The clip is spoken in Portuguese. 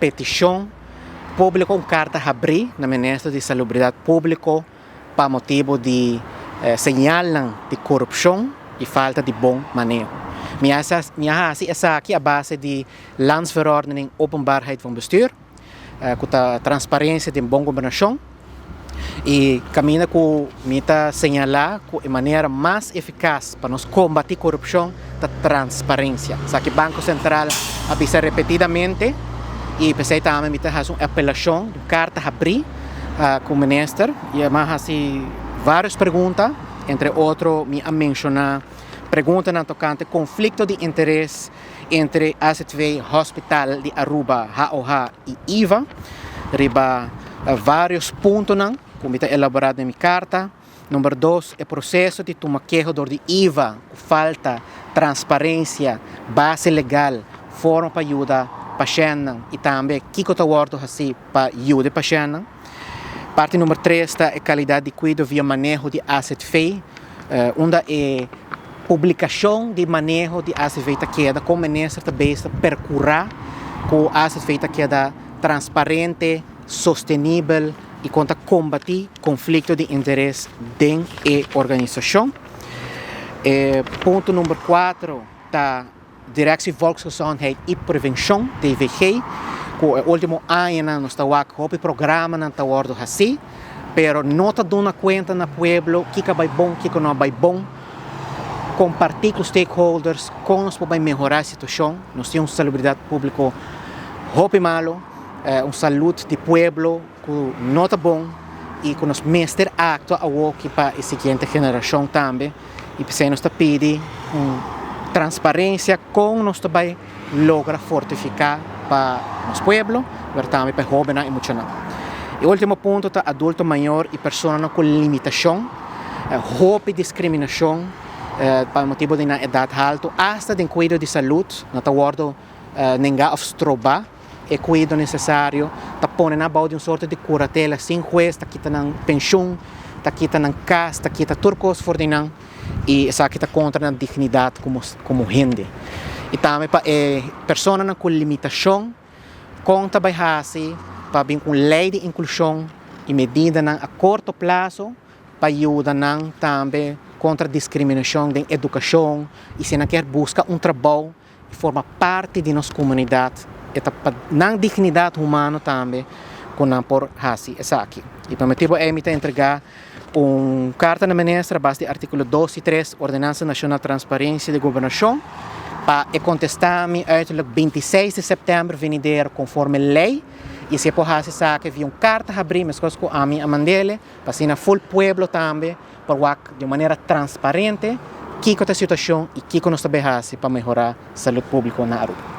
petição pública, carta a abrir na Ministério de Salubridade Pública para motivo de señalan de corrupção e falta de bom manejo. Essa aqui é a base de Landsverordening Openbaarheid van Bestuur, com a transparência de boa governação, e caminha com a señalar de maneira mais eficaz para nos combater a corrupção da transparência. Que o Banco Central avisa repetidamente e pensei também que faz uma apelação de carta a abrir com o ministro e mais várias perguntas, entre outros, me mencionar perguntas na tocante conflito de interesse entre AZV Hospital de Aruba, HOH e IVA, riba vários pontos como está elaborado na minha carta. Número 2, é o processo de tomar queixa de IVA, falta transparência, base legal, forma para ajudar paciente e também que está acordo assim para ajudar paciente. Parte número 3 é a qualidade de cuidado via manejo de AZV, onde é publicação de manejo de AZV queda, como o ministro também percurar com a AZV queda transparente, sustentável e contra combater conflito de interesse dentro da organização. Ponto número 4 está Direção de Volksgezondheid e Prevenção, DVG. Com o último ano nós estamos com o programa na tawardo assim, pero não está dando conta no pueblo que vai bom, que não vai bom. Compartilhar com os stakeholders como nós podemos melhorar a situação. Nós temos salubridade pública muito malo, saúde de pueblo que não está bom e que nós mestre acto a work para a seguinte geração também. E precisamos nós pedir transparência como nós também logra fortificar para nosso pueblo, também para jovens e muito mais. E o último ponto é adulto maior e pessoas com limitação, roupa e discriminação para motivo de uma idade alta, até de cuidado de saúde, não está guardo ninguém afstroba, é cuidado necessário, está pondo na base de sorte de curatela, sem juez, está quitando pensão, está quitando casa, está quitando turcos fordinan e essa aqui está contra a dignidade como gente. E também para pessoas com limitação, conta assim para vir com lei de inclusão e medida a curto prazo para ajudar também contra a discriminação em educação e se não quer buscar trabalho e forma parte de nossa comunidade e na dignidade humana também com por essa aqui. E para motivo é entregar carta na ministra base de artigo 2 e 3 Ordenança Nacional de Transparência de Governação para contestar-me uiterlijk 26 de setembro venidero conforme lei e se por essa saque via carta a abrir mas com a mim a mandele para assim na full pueblo também para de maneira transparente que a situação e que nós também para melhorar a saúde pública na Aruba.